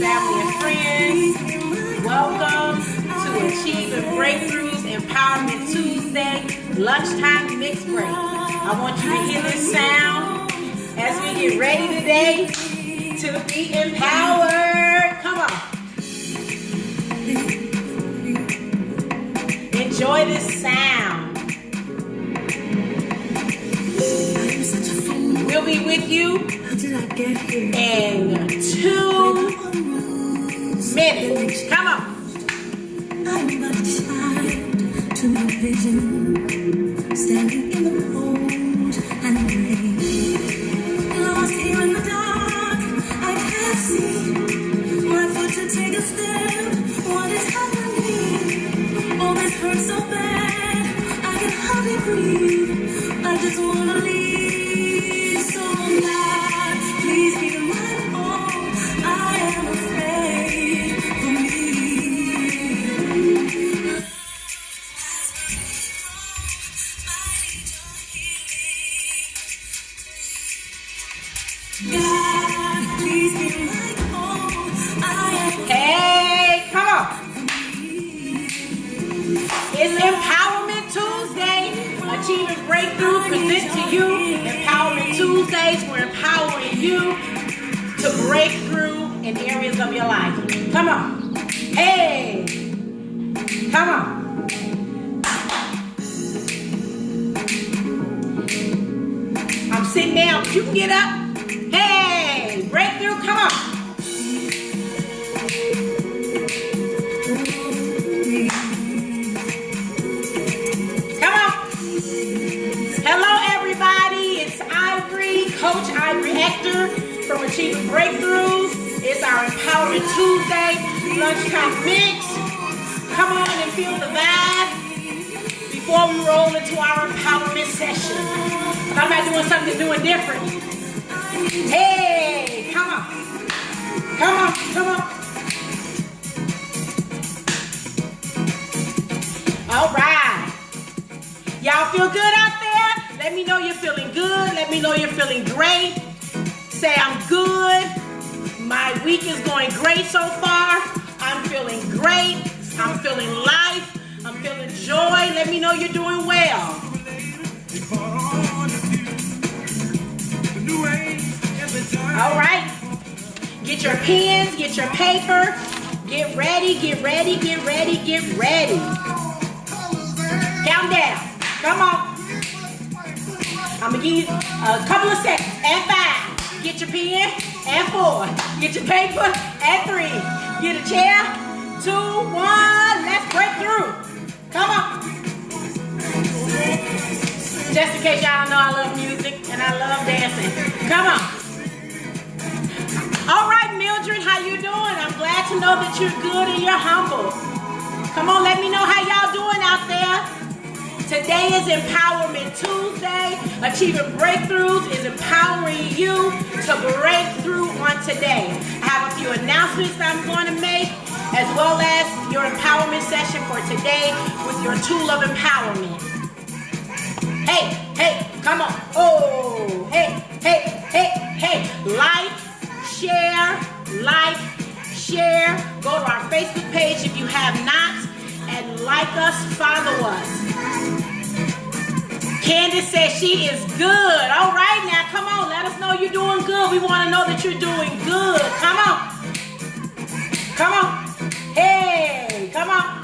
family, and friends. Welcome to Achieving Breakthroughs Empowerment Tuesday Lunchtime Mix Break. I want you to hear this sound as we get ready today to be empowered. Come on. Enjoy this sound. We'll be with you in 2 minutes. Come on. I'm but a child to my vision, standing in the cold and rain. Lost here in the dark, I can't see my foot to take a step. What is happening? All this hurts so bad, I can hardly breathe. I just wanna leave. So God, please be my home. I am afraid for me. Hey, come on. It's Empowerment Tuesday. Achieving Breakthrough presents to you Empowerment Tuesdays. We're empowering you to break through in areas of your life. Come on. Hey. Come on. I'm sitting down. You can get up. Hey. Breakthrough. Come on. Hello, everybody. It's Ivory, Coach Ivory Hector from Achieving Breakthroughs. It's our Empowerment Tuesday lunchtime mix. Come on and feel the vibe before we roll into our empowerment session. I'm not doing something different. Hey, come on. Come on, come on. All right. Y'all feel good out there? Let me know you're feeling good. Let me know you're feeling great. Say I'm good. My week is going great so far. I'm feeling great. I'm feeling life. I'm feeling joy. Let me know you're doing well. All right. Get your pens, get your paper. Get ready, get ready, get ready, get ready. Count down. Come on. I'm going to give you a couple of seconds. And 5. Get your pen. And 4. Get your paper. And 3. Get a chair. 2, 1. Let's break through. Come on. Just in case y'all know I love music and I love dancing. Come on. All right, Mildred, how you doing? I'm glad to know that you're good and you're humble. Come on, let me know how y'all doing out there. Today is Empowerment Tuesday. Achieving Breakthroughs is empowering you to break through on today. I have a few announcements that I'm going to make, as well as your empowerment session for today with your tool of empowerment. Hey, hey, come on. Oh, hey, hey, hey, hey. Like, share. Go to our Facebook page if you have not, and like us, follow us. Candace says she is good. All right, now come on. Let us know you're doing good. We want to know that you're doing good. Come on. Come on. Hey, come on.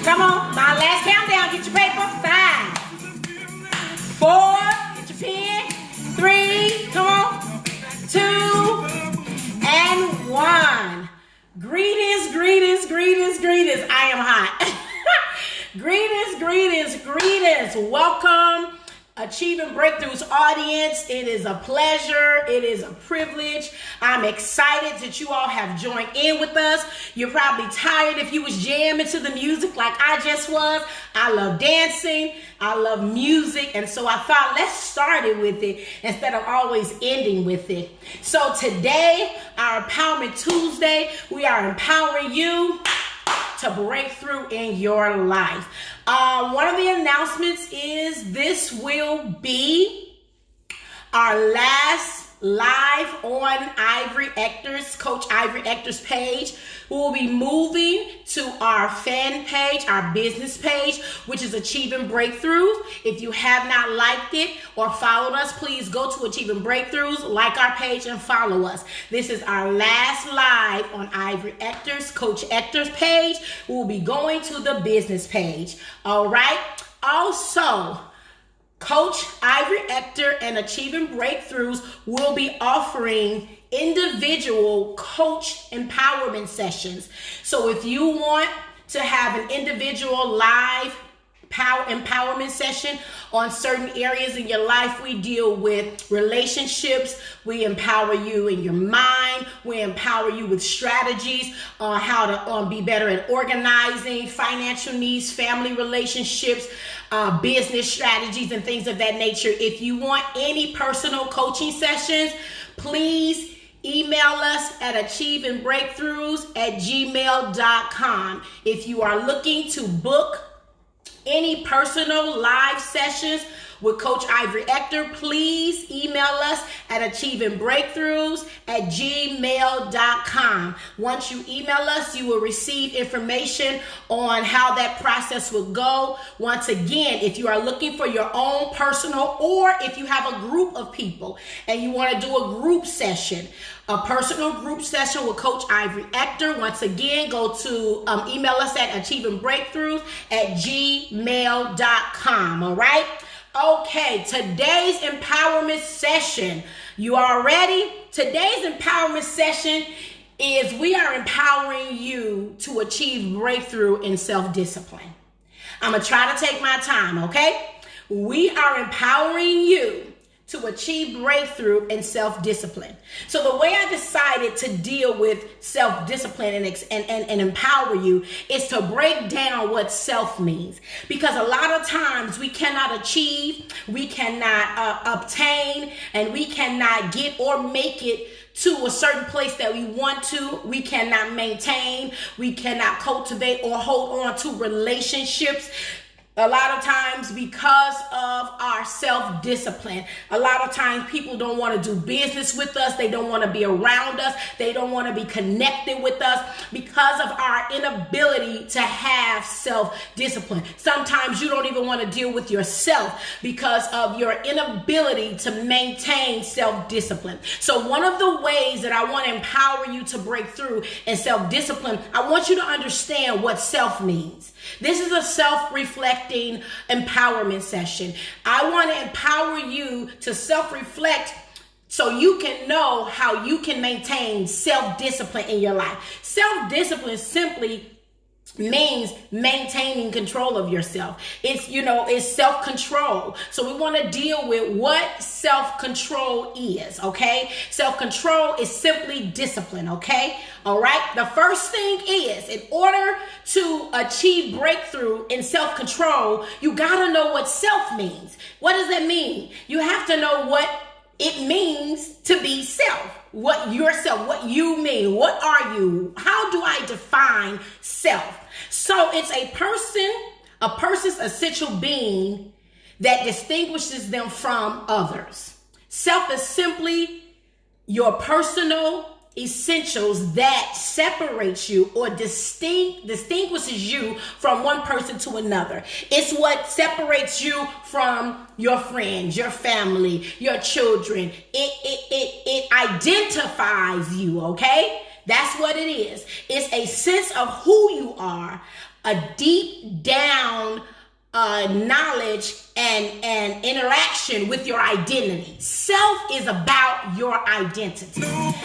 Come on. My last countdown. Get your paper. 5, 4. Get your pen. 3. Come on. 2 and 1. Greetings. I am hot. Greetings. Welcome, Achieving Breakthroughs audience. It is a pleasure. It is a privilege. I'm excited that you all have joined in with us. You're probably tired if you was jamming to the music like I just was. I love dancing. I love music. And so I thought, let's start it with it instead of always ending with it. So today, our Empowerment Tuesday, we are empowering you to break through in your life. One of the announcements is this will be our last live on Ivory Ector's, Coach Ivory Ector's page. We will be moving to our fan page, our business page, which is Achieving Breakthroughs. If you have not liked it or followed us, please go to Achieving Breakthroughs, like our page, and follow us. This is our last live on Ivory Ector's, Coach Ector's page. We'll be going to the business page. All right. Also, Coach Ivory Ector and Achieving Breakthroughs will be offering individual coach empowerment sessions. So if you want to have an individual live empowerment session on certain areas in your life, we deal with relationships. We empower you in your mind. We empower you with strategies on how to be better at organizing, financial needs, family relationships, business strategies, and things of that nature. If you want any personal coaching sessions, please email us at achievingbreakthroughs@gmail.com. If you are looking to book any personal live sessions with Coach Ivory Ector, please email us at achievingbreakthroughs@gmail.com. Once you email us, you will receive information on how that process will go. Once again, if you are looking for your own personal, or if you have a group of people and you want to do a group session, a personal group session with Coach Ivory Ector, once again, go to email us at achievingbreakthroughs@gmail.com. All right. Okay, today's empowerment session. You are ready? Today's empowerment session is we are empowering you to achieve breakthrough in self-discipline. I'm going to try to take my time, okay? We are empowering you to achieve breakthrough in self-discipline. So the way I decided to deal with self-discipline and empower you is to break down what self means. Because a lot of times we cannot achieve, we cannot obtain, and we cannot get or make it to a certain place that we want to. We cannot maintain, we cannot cultivate or hold on to relationships a lot of times because of our self-discipline. A lot of times people don't want to do business with us. They don't want to be around us. They don't want to be connected with us because of our inability to have self-discipline. Sometimes you don't even want to deal with yourself because of your inability to maintain self-discipline. So one of the ways that I want to empower you to break through in self-discipline, I want you to understand what self means. This is a self-reflecting empowerment session. I want to empower you to self-reflect so you can know how you can maintain self-discipline in your life. Self-discipline simply means maintaining control of yourself. It's self-control. So we want to deal with what self-control is, okay? Self-control is simply discipline, okay? All right? The first thing is, in order to achieve breakthrough in self-control, you got to know what self means. What does that mean? You have to know what it means to be self. What yourself, what you mean, what are you? How do I define self? So it's a person's essential being that distinguishes them from others. Self is simply your personal essentials that separates you or distinguishes you from one person to another. It's what separates you from your friends, your family, your children. It identifies you, okay? That's what it is. It's a sense of who you are, a deep down knowledge and interaction with your identity. Self is about your identity.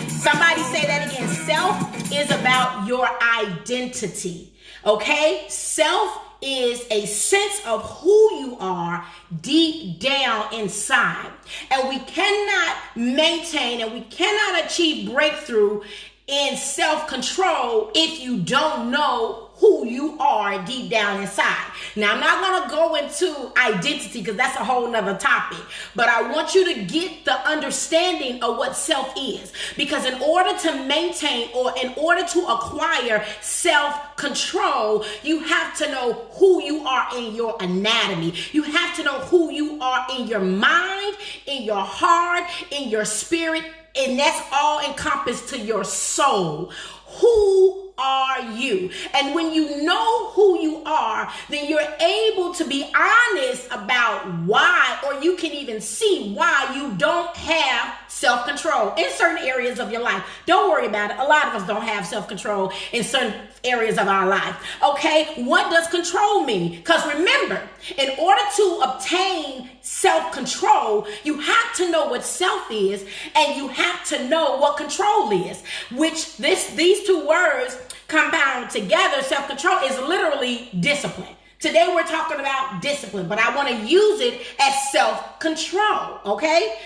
Somebody say that again. Self is about your identity. Okay? Self is a sense of who you are deep down inside. And we cannot maintain and we cannot achieve breakthrough in self-control if you don't know who you are deep down inside. Now, I'm not going to go into identity because that's a whole nother topic, but I want you to get the understanding of what self is, because in order to maintain or in order to acquire self-control, you have to know who you are in your anatomy. You have to know who you are in your mind, in your heart, in your spirit, and that's all encompassed to your soul. Who are you? And when you know who you are, then you're able to be honest about why, or you can even see why you don't have self-control in certain areas of your life. Don't worry about it. A lot of us don't have self-control in certain areas of our life. Okay, what does control mean? Because remember, in order to obtain self-control, you have to know what self is, and you have to know what control is, which these two words compound together. Self-control is literally discipline. Today we're talking about discipline, but I want to use it as self-control, okay?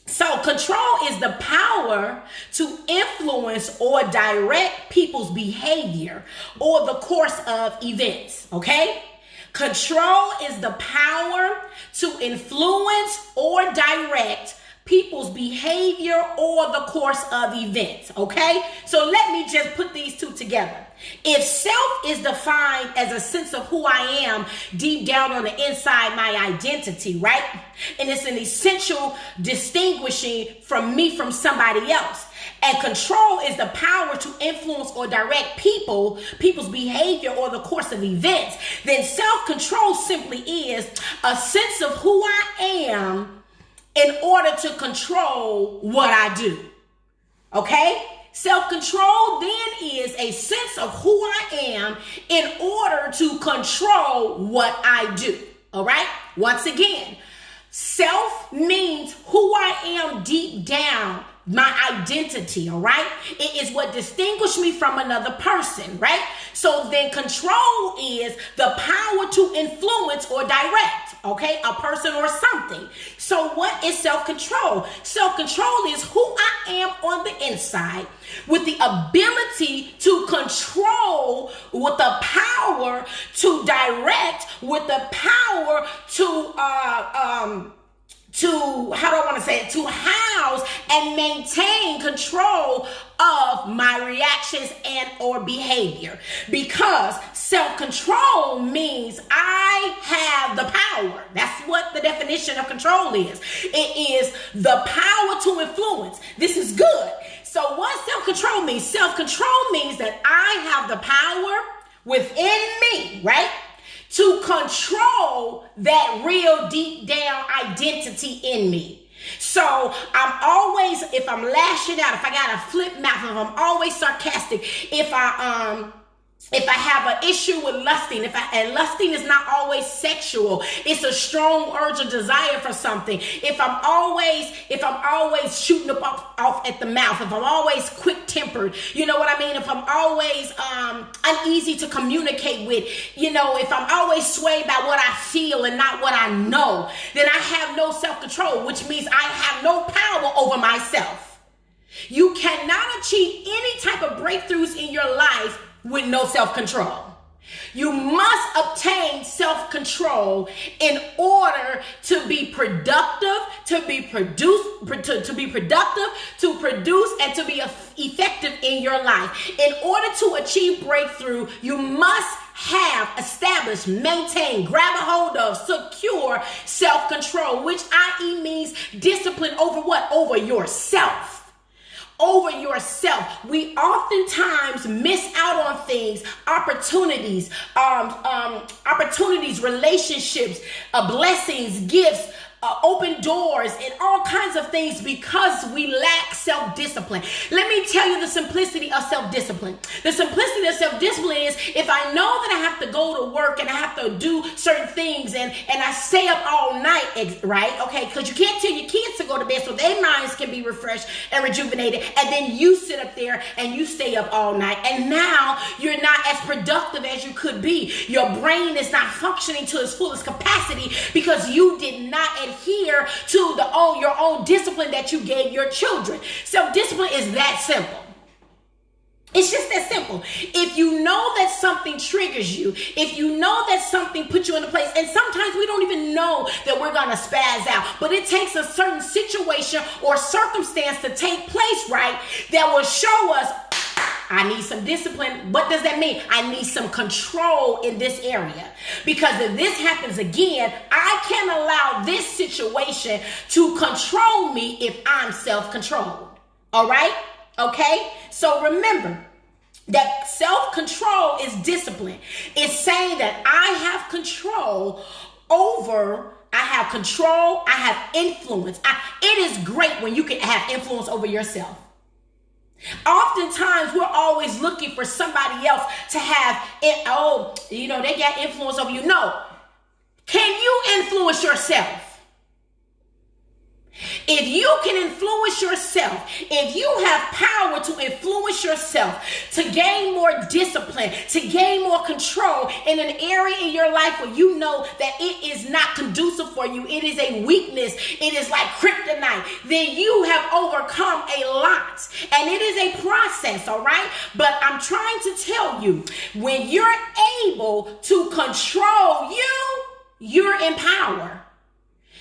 So control is the power to influence or direct people's behavior or the course of events, okay? Control is the power to influence or direct people's behavior or the course of events, okay? So let me just put these two together. If self is defined as a sense of who I am deep down on the inside, my identity, right? And it's an essential distinguishing from me from somebody else. And control is the power to influence or direct people's behavior or the course of events. Then self-control simply is a sense of who I am in order to control what I do. Okay? Self-control then is a sense of who I am in order to control what I do. All right? Once again, self means who I am deep down, my identity, all right? It is what distinguishes me from another person, right? So then control is the power to influence or direct, okay, a person or something. So what is self-control? Self-control is who I am on the inside with the ability to control, with the power to direct, with the power to to house and maintain control of my reactions and or behavior. Because self-control means I have the power. That's what the definition of control is. It is the power to influence. This is good. So what self-control means? Self-control means that I have the power within me, right? To control that real deep down identity in me. So I'm always, if I'm lashing out, if I got a flip mouth, if I'm always sarcastic, if I have an issue with lusting, and lusting is not always sexual, it's a strong urge or desire for something. If I'm always shooting up off at the mouth, if I'm always quick-tempered, you know what I mean? If I'm always uneasy to communicate with, you know, if I'm always swayed by what I feel and not what I know, then I have no self-control, which means I have no power over myself. You cannot achieve any type of breakthroughs in your life with no self-control. You must obtain self-control in order to be productive, to produce, and to be effective in your life. In order to achieve breakthrough, you must have established, maintain, grab a hold of, secure self-control, which i.e. means discipline over what? Over yourself. Over yourself. We oftentimes miss out on things, opportunities, relationships, blessings, gifts, open doors, and all kinds of things because we lack self-discipline. Let me tell you the simplicity of self-discipline. The simplicity of self-discipline is if I know that I have to go to work and I have to do certain things and I stay up all night, right? Okay, because you can't tell your kids to go to bed so their minds can be refreshed and rejuvenated, and then you sit up there and you stay up all night, and now you're not as productive as you could be. Your brain is not functioning to its fullest capacity because you did not adhere to your own discipline that you gave your children. Self-discipline is that simple. It's just that simple. If you know that something triggers you, if you know that something puts you in a place, and sometimes we don't even know that we're going to spaz out, but it takes a certain situation or circumstance to take place, right, that will show us, I need some discipline. What does that mean? I need some control in this area. Because if this happens again, I can't allow this situation to control me if I'm self-controlled. All right? Okay? So remember that self-control is discipline. It's saying that I have control over, I have control, I have influence. It is great when you can have influence over yourself. Oftentimes, we're always looking for somebody else to have it. Oh, they got influence over you. No. Can you influence yourself? If you can influence yourself, if you have power to influence yourself, to gain more discipline, to gain more control in an area in your life where you know that it is not conducive for you, it is a weakness, it is like kryptonite, then you have overcome a lot. And it is a process, all right? But I'm trying to tell you, when you're able to control you, you're in power.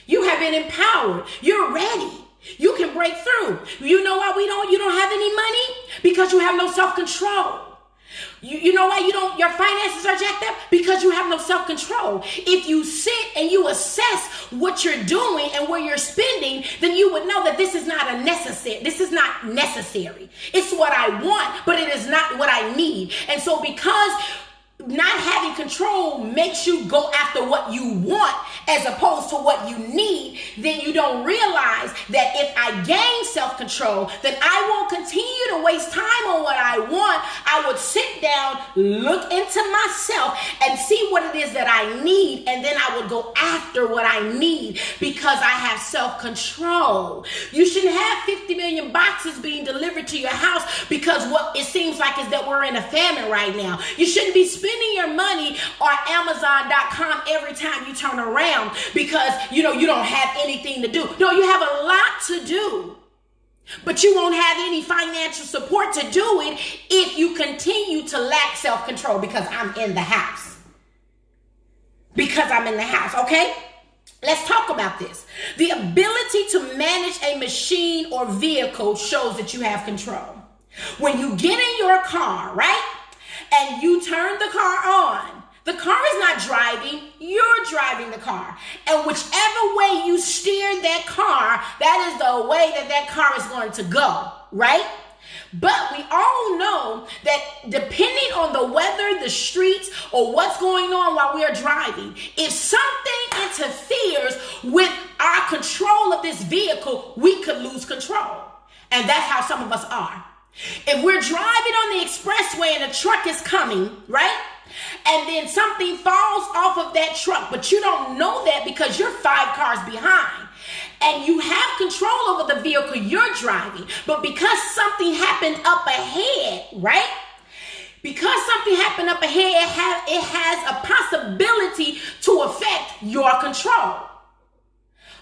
You have been empowered. You're ready. You can break through. You know why you don't have any money? Because you have no self-control. You know why your finances are jacked up? Because you have no self-control. If you sit and you assess what you're doing and where you're spending, then you would know that this is not necessary. It's what I want, but it is not what I need. And so because not having control makes you go after what you want as opposed to what you need, then you don't realize that if I gain self-control, then I won't continue to waste time on what I want. I would sit down, look into myself, and see what it is that I need, and then I would go after what I need because I have self-control. You shouldn't have 50 million boxes being delivered to your house because what it seems like is that we're in a famine right now. You shouldn't be spending your money on Amazon.com every time you turn around because you don't have anything to do. No, you have a lot to do, but you won't have any financial support to do it if you continue to lack self-control because I'm in the house. Okay? Let's talk about this. The ability to manage a machine or vehicle shows that you have control. When you get in your car, right? And you turn the car on. The car is not driving, you're driving the car. And whichever way you steer that car, that is the way that car is going to go, right? But we all know that depending on the weather, the streets, or what's going on while we are driving, if something interferes with our control of this vehicle, we could lose control. And that's how some of us are. If we're driving on the expressway and a truck is coming, right? And then something falls off of that truck, but you don't know that because you're 5 cars behind. And you have control over the vehicle you're driving. But because something happened up ahead, right? Because something happened up ahead, it has a possibility to affect your control.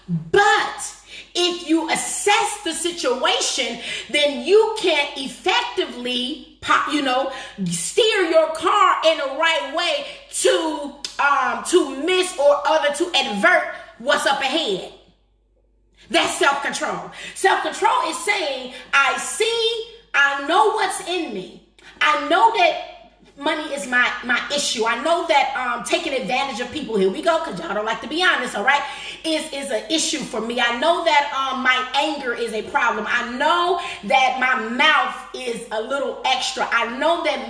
But if you assess the situation, then you can effectively, steer your car in the right way to miss or to advert what's up ahead. That's self-control. Self-control is saying, I know what's in me. I know that money is my issue. I know that taking advantage of people, here we go, because y'all don't like to be honest, all right, is an issue for me. I know that my anger is a problem. I know that my mouth is a little extra. I know that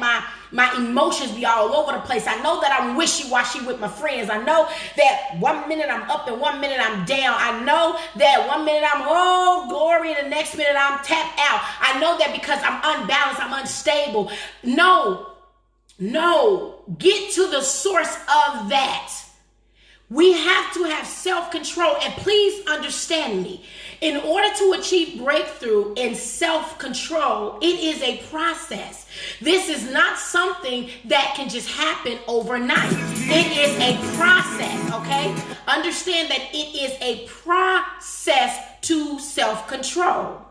my emotions be all over the place. I know that I'm wishy-washy with my friends. I know that 1 minute I'm up and 1 minute I'm down. I know that 1 minute I'm, glory, and the next minute I'm tapped out. I know that because I'm unbalanced, I'm unstable. No, get to the source of that. We have to have self-control, and please understand me. In order to achieve breakthrough in self-control, it is a process. This is not something that can just happen overnight. It is a process, okay? Understand that it is a process to self-control.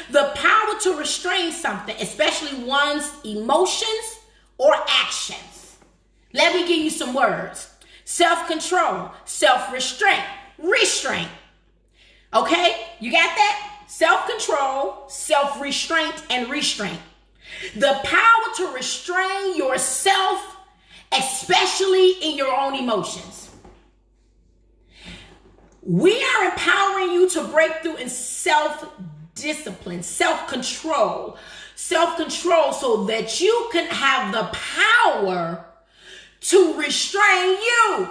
The power to restrain something, especially one's emotions or actions. Let me give you some words. Self-control, self-restraint, restraint. Okay, you got that? Self-control, self-restraint, and restraint. The power to restrain yourself, especially in your own emotions. We are empowering you to break through in self-discipline, self-control so that you can have the power to restrain you.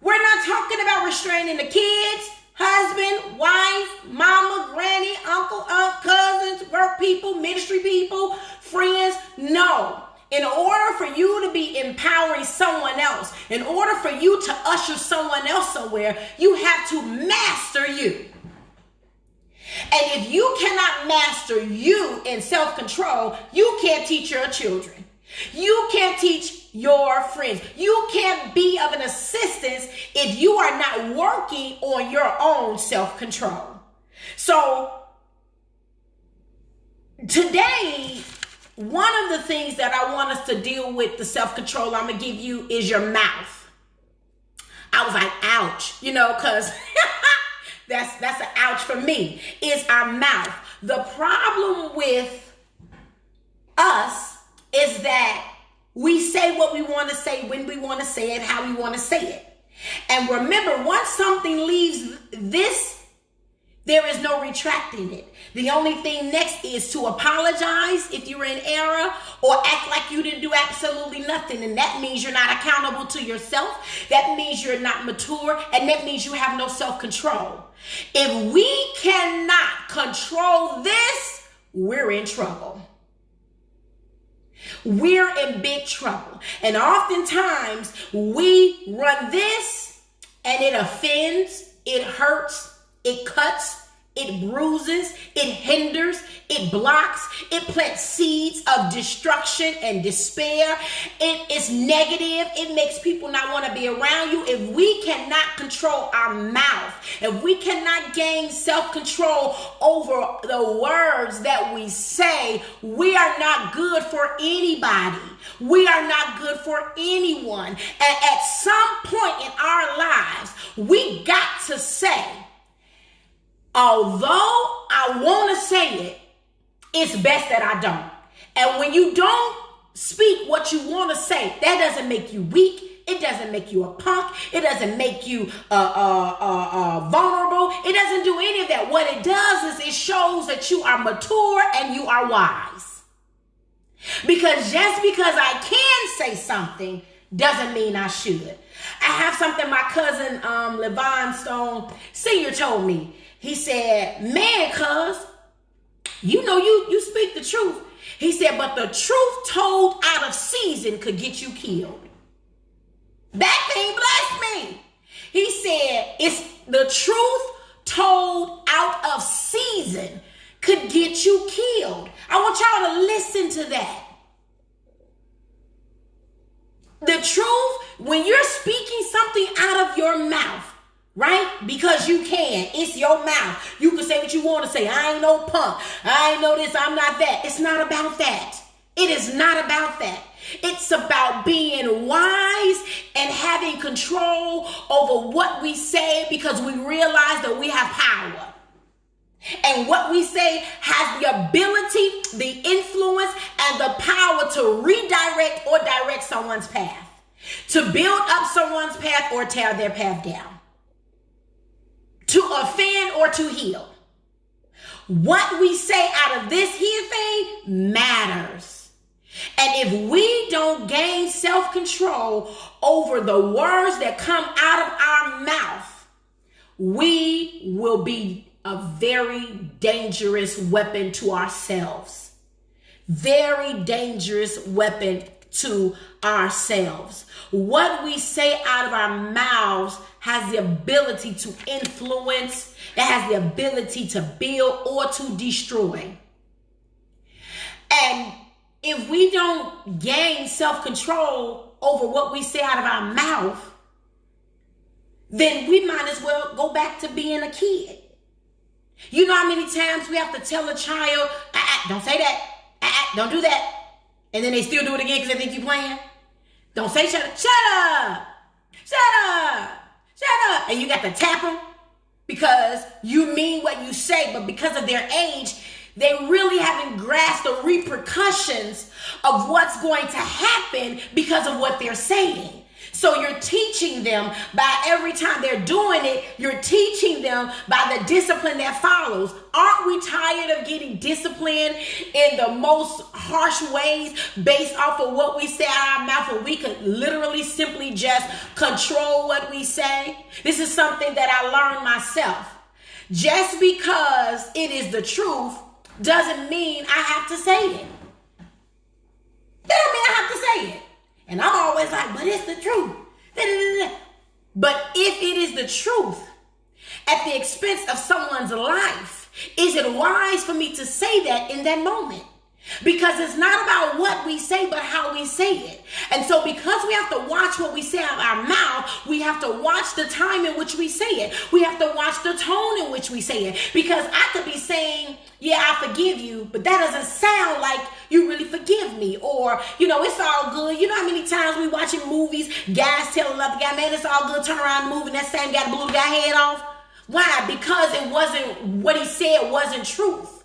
We're not talking about restraining the kids, husband, wife, mama, granny, uncle, aunt, cousins, work people, ministry people, friends. No. In order for you to be empowering someone else, in order for you to usher someone else somewhere, you have to master you. And if you cannot master you in self-control, you can't teach your children. You can't teach your friends. You can't be of an assistance if you are not working on your own self-control. So today, one of the things that I want us to deal with, the self-control I'm going to give you, is your mouth. I was like, ouch, because that's an ouch for me, is our mouth. The problem with us is that we say what we want to say, when we want to say it, how we want to say it. And remember, once something leaves this, there is no retracting it. The only thing next is to apologize if you're in error, or act like you didn't do absolutely nothing. And that means you're not accountable to yourself. That means you're not mature. And that means you have no self-control. If we cannot control this, we're in trouble. We're in big trouble. And oftentimes we run this and it offends, it hurts, it cuts, it bruises, it hinders, it blocks, it plants seeds of destruction and despair. It is negative. It makes people not want to be around you. If we cannot control our mouth, if we cannot gain self-control over the words that we say, we are not good for anybody. We are not good for anyone. And at some point in our lives, we got to say, although I want to say it, it's best that I don't. And when you don't speak what you want to say, that doesn't make you weak. It doesn't make you a punk. It doesn't make you vulnerable. It doesn't do any of that. What it does is it shows that you are mature and you are wise. Because just because I can say something doesn't mean I should. I have something my cousin Levon Stone Sr. told me. He said, man, cuz, you speak the truth. He said, but the truth told out of season could get you killed. That thing blessed me. He said, it's the truth told out of season could get you killed. I want y'all to listen to that. The truth, when you're speaking something out of your mouth, right? Because you can. It's your mouth. You can say what you want to say. I ain't no punk. I ain't no this. I'm not that. It's not about that. It is not about that. It's about being wise and having control over what we say, because we realize that we have power. And what we say has the ability, the influence, and the power to redirect or direct someone's path, to build up someone's path or tear their path down, to offend or to heal. What we say out of this here thing matters. And if we don't gain self-control over the words that come out of our mouth, we will be a very dangerous weapon to ourselves. Very dangerous weapon to ourselves. What we say out of our mouths has the ability to influence. It has the ability to build or to destroy. And if we don't gain self-control over what we say out of our mouth, then we might as well go back to being a kid. You know how many times we have to tell a child, don't say that, don't do that. And then they still do it again because they think you're playing. Don't say shut up. Shut up. Shut up. Shut up. And you got to tap them because you mean what you say. But because of their age, they really haven't grasped the repercussions of what's going to happen because of what they're saying. So you're teaching them by every time they're doing it, you're teaching them by the discipline that follows. Aren't we tired of getting disciplined in the most harsh ways based off of what we say out of our mouth, where we could literally simply just control what we say? This is something that I learned myself. Just because it is the truth doesn't mean I have to say it. That don't mean I have to say it. And I'm always like, but it's the truth. But if it is the truth at the expense of someone's life, is it wise for me to say that in that moment? Because it's not about what we say, but how we say it. And so because we have to watch what we say out of our mouth, we have to watch the time in which we say it. We have to watch the tone in which we say it. Because I could be saying, yeah, I forgive you, but that doesn't sound like you really forgive me. Or, it's all good. You know how many times we watching movies, guys telling another guy, man, it's all good, turn around and move, and that same guy blew the guy head off? Why? Because it wasn't, what he said wasn't truth.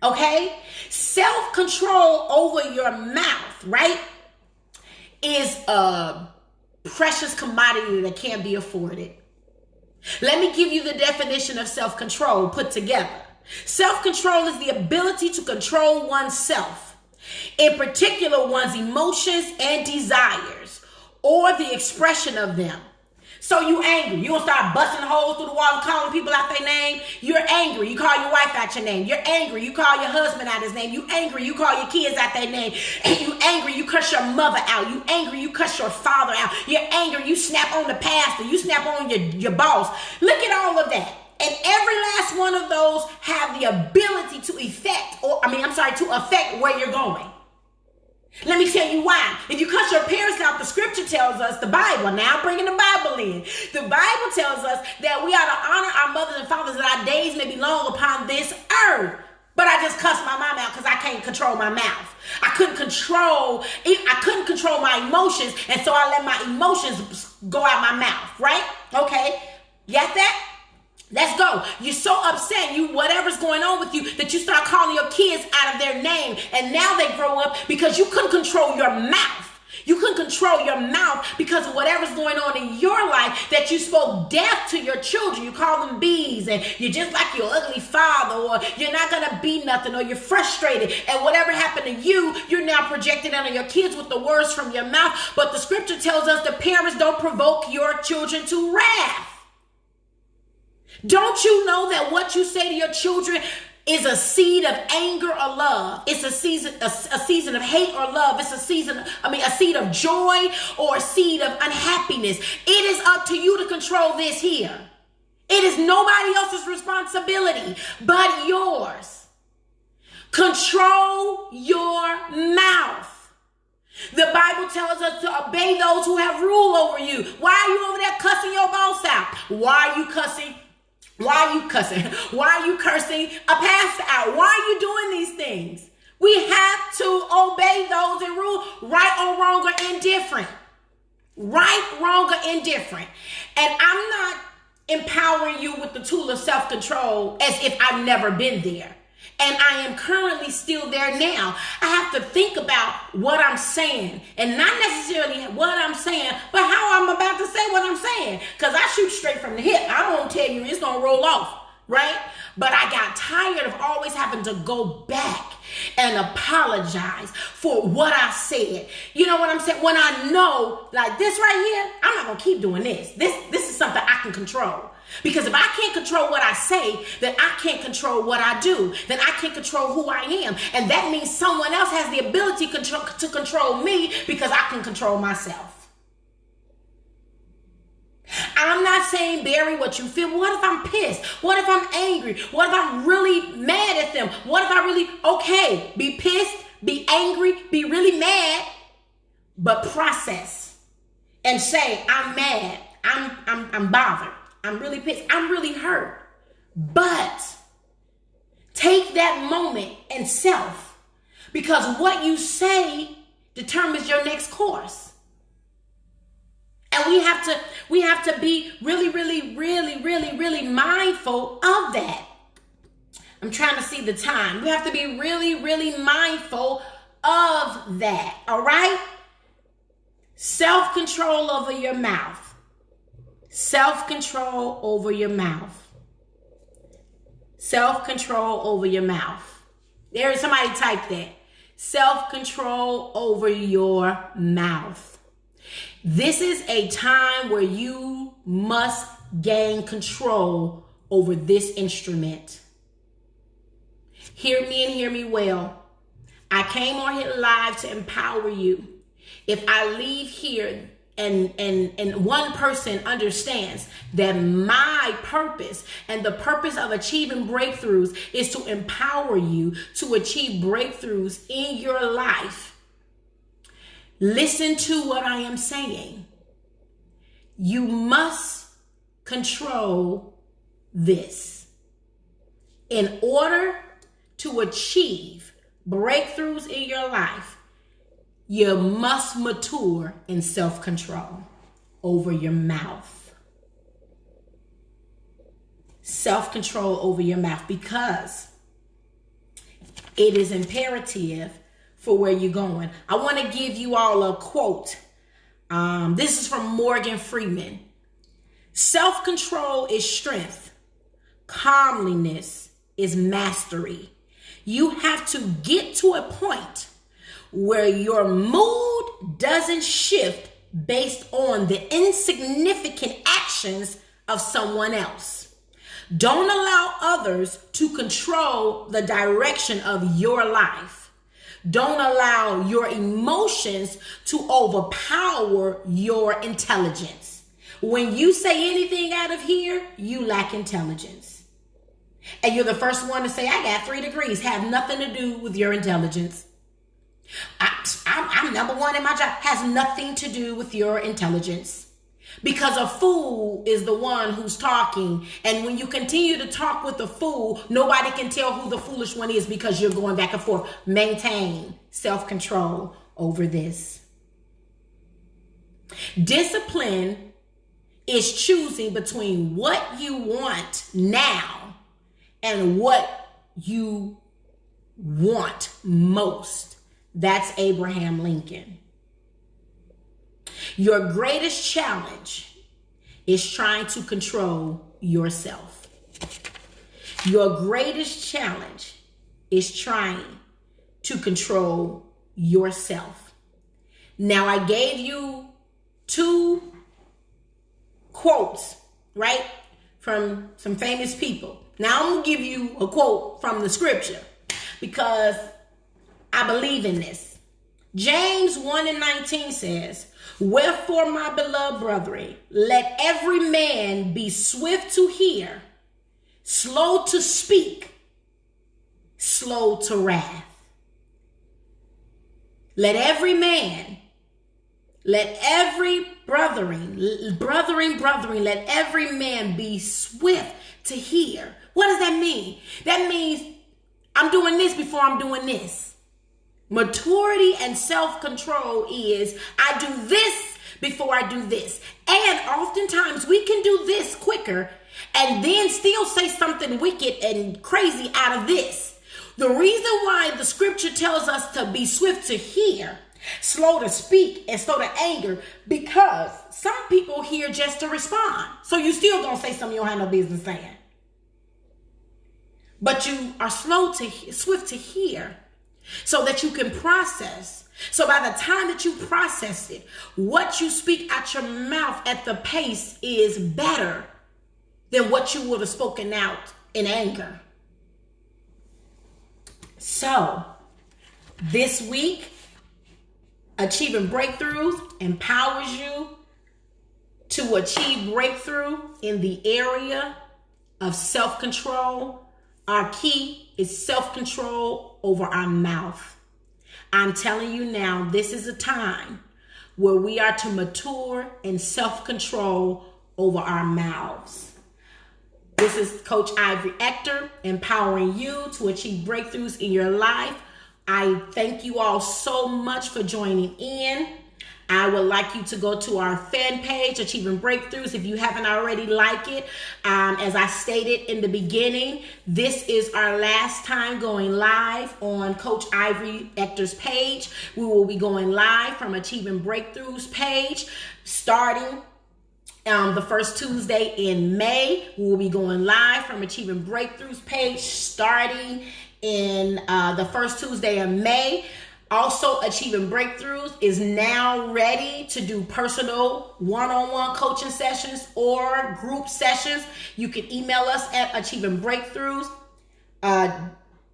Okay? Self-control over your mouth, right, is a precious commodity that can't be afforded. Let me give you the definition of self-control put together. Self-control is the ability to control oneself, in particular one's emotions and desires, or the expression of them. So you angry. You don't start busting holes through the wall and calling people out their name. You're angry. You call your wife out your name. You're angry. You call your husband out his name. You angry. You call your kids out their name. And you angry. You cuss your mother out. You angry. You cuss your father out. You're angry. You snap on the pastor. You snap on your boss. Look at all of that. And every last one of those have the ability to affect where you're going. Let me tell you why. If you cut your parents out, the scripture tells us, the Bible, now bringing the Bible in. The Bible tells us that we ought to honor our mothers and fathers, that our days may be long upon this earth. But I just cussed my mom out because I can't control my mouth. I couldn't control my emotions, and so I let my emotions go out my mouth, right? Okay, get that? Let's go. You're so upset, whatever's going on with you, that you start calling your kids out of their name, and now they grow up because you couldn't control your mouth. You couldn't control your mouth because of whatever's going on in your life, that you spoke death to your children. You call them bees, and you're just like your ugly father, or you're not going to be nothing, or you're frustrated, and whatever happened to you, you're now projecting onto your kids with the words from your mouth. But the scripture tells us the parents don't provoke your children to wrath. Don't you know that what you say to your children is a seed of anger or love? It's a season of hate or love. It's a seed of joy or a seed of unhappiness. It is up to you to control this here. It is nobody else's responsibility but yours. Control your mouth. The Bible tells us to obey those who have rule over you. Why are you over there cussing your boss out? Why are you cussing? Why are you cussing? Why are you cursing a pastor out? Why are you doing these things? We have to obey those in rule, right or wrong or indifferent. Right, wrong, or indifferent. And I'm not empowering you with the tool of self-control as if I've never been there. And I am currently still there now. I have to think about what I'm saying, and not necessarily what I'm saying, but how I'm about to say what I'm saying. Because I shoot straight from the hip. I won't tell you it's going to roll off, right? But I got tired of always having to go back and apologize for what I said. You know what I'm saying? When I know, like this right here, I'm not going to keep doing this. This is something I can control. Because if I can't control what I say, then I can't control what I do. Then I can't control who I am. And that means someone else has the ability to control me because I can control myself. I'm not saying bury what you feel. What if I'm pissed? What if I'm angry? What if I'm really mad at them? What if I really, okay, be pissed, be angry, be really mad, but process and say, I'm mad, I'm bothered. I'm really pissed. I'm really hurt. But that moment and self, because what you say determines your next course. And we have to be really mindful of that. I'm trying to see the time. We have to be really mindful of that. All right? Self-control over your mouth. Self-control over your mouth. Self-control over your mouth. There is somebody type that. Self-control over your mouth. This is a time where you must gain control over this instrument. Hear me and hear me well. I came on here live to empower you. If I leave here and one person understands that my purpose and the purpose of achieving breakthroughs is to empower you to achieve breakthroughs in your life, listen to what I am saying. You must control this. In order to achieve breakthroughs in your life, you must mature in self-control over your mouth. Self-control over your mouth, because it is imperative for where you're going. I want to give you all a quote. This is from Morgan Freeman. Self-control is strength. Calmliness is mastery. You have to get to a point where your mood doesn't shift based on the insignificant actions of someone else. Don't allow others to control the direction of your life. Don't allow your emotions to overpower your intelligence. When you say anything out of here, you lack intelligence. And you're the first one to say, I got 3 degrees. Have nothing to do with your intelligence. I'm number one in my job. Has nothing to do with your intelligence. Because a fool is the one who's talking. And when you continue to talk with the fool, nobody can tell who the foolish one is, because you're going back and forth. Maintain self-control over this. Discipline is choosing between what you want now and what you want most. That's Abraham Lincoln. Your greatest challenge is trying to control yourself. Your greatest challenge is trying to control yourself. Now, I gave you 2 quotes, right, from some famous people. Now, I'm going to give you a quote from the scripture, because I believe in this. James 1:19 says, wherefore, my beloved brethren, let every man be swift to hear, slow to speak, slow to wrath. Let every man, let every brethren, let every man be swift to hear. What does that mean? That means I'm doing this before I'm doing this. Maturity and self-control is I do this before I do this. And oftentimes we can do this quicker and then still say something wicked and crazy out of this. The reason why the scripture tells us to be swift to hear, slow to speak, and slow to anger, because some people hear just to respond. So you still gonna say something you don't have no business saying. But you are swift to hear, so that you can process. So by the time that you process it, what you speak out your mouth at the pace is better than what you would have spoken out in anger. So this week, achieving breakthroughs empowers you to achieve breakthrough in the area of self-control. Our key is self-control over our mouth. I'm telling you now, this is a time where we are to mature in self-control over our mouths. This is Coach Ivory Ector, empowering you to achieve breakthroughs in your life. I thank you all so much for joining in. I would like you to go to our fan page, Achieving Breakthroughs, if you haven't already liked it. As I stated in the beginning, this is our last time going live on Coach Ivory Ector's page. We will be going live from Achieving Breakthroughs page starting the first Tuesday in May. We will be going live from Achieving Breakthroughs page starting in the first Tuesday in May. Also, Achieving Breakthroughs is now ready to do personal one-on-one coaching sessions or group sessions. You can email us at achievingbreakthroughs at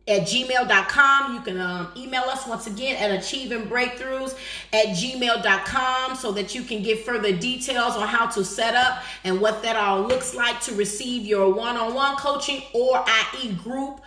gmail.com. You can email us once again at achievingbreakthroughs at gmail.com so that you can get further details on how to set up and what that all looks like to receive your one-on-one coaching or i.e. group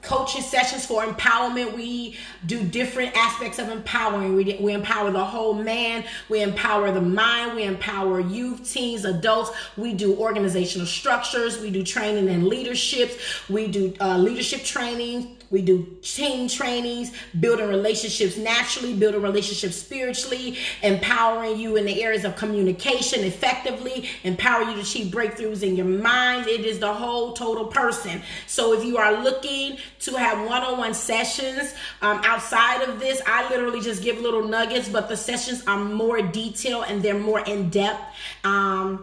coaching sessions for empowerment. We do different aspects of empowering. We empower the whole man. We empower the mind. We empower youth, teens, adults. We do organizational structures. We do training and leaderships. We do leadership training. We do team trainings, building relationships naturally, building relationships spiritually, empowering you in the areas of communication effectively, empower you to achieve breakthroughs in your mind. It is the whole total person. So if you are looking to have one-on-one sessions outside of this, I literally just give little nuggets, but the sessions are more detailed and they're more in-depth. And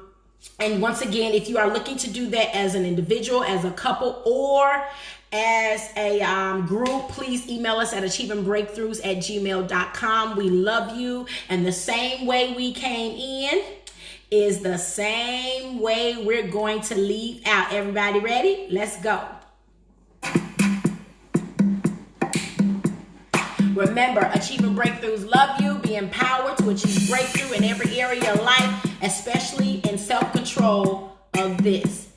once again, if you are looking to do that as an individual, as a couple, or as a group, please email us at achievingbreakthroughs at gmail.com. We love you. And the same way we came in is the same way we're going to leave out. Everybody ready? Let's go. Remember, Achieving Breakthroughs love you. Be empowered to achieve breakthrough in every area of life, especially in self-control of this.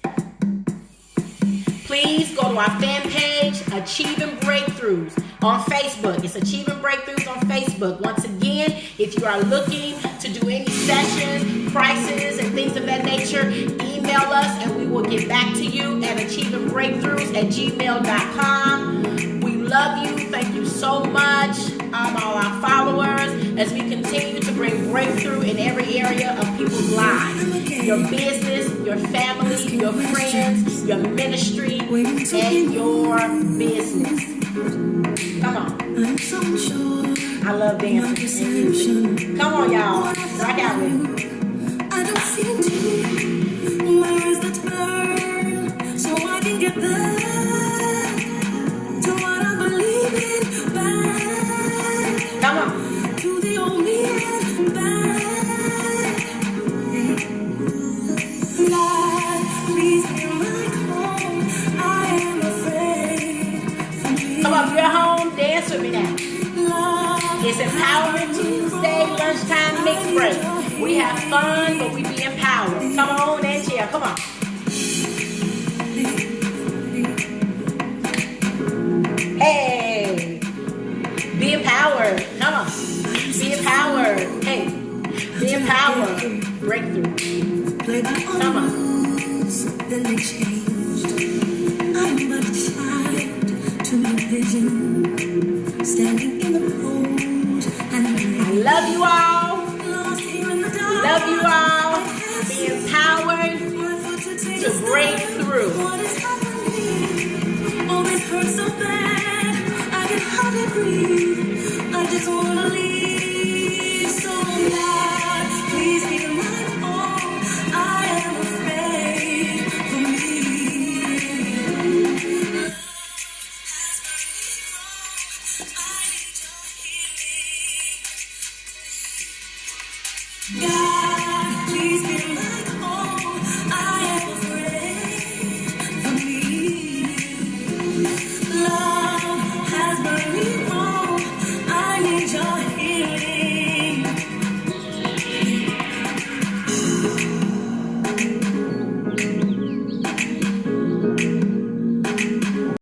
Please go to our fan page, Achieving Breakthroughs on Facebook. It's Achieving Breakthroughs on Facebook. Once again, if you are looking to do any sessions, prices, and things of that nature, email us and we will get back to you at achievingbreakthroughs at gmail.com. We love you. Thank you so much, all our followers, as we continue to bring breakthrough in every area of people's lives. Your business, your family, your friends, your ministry, and your business. Come on. I love dancing. Come on, y'all. Rock out with me. I don't seem to. Where is the turn so I can get back to what I believe in? Back. Come on. To the old me and back. Lord, please hear my call. I am afraid. Come on, if you're home, dance with me now. Lord, It's Empowerment Tuesday, lunchtime mix break. We have fun, but we be empowered. Come on and chill. Come on. Hey, be empowered. Come on. Be empowered. Hey, be empowered. Breakthrough. Come on. Then they changed. I'm but a child to my vision, standing in the cold and I rain. love you all. Lost here in the dark. Love you all. Be empowered to break through. What is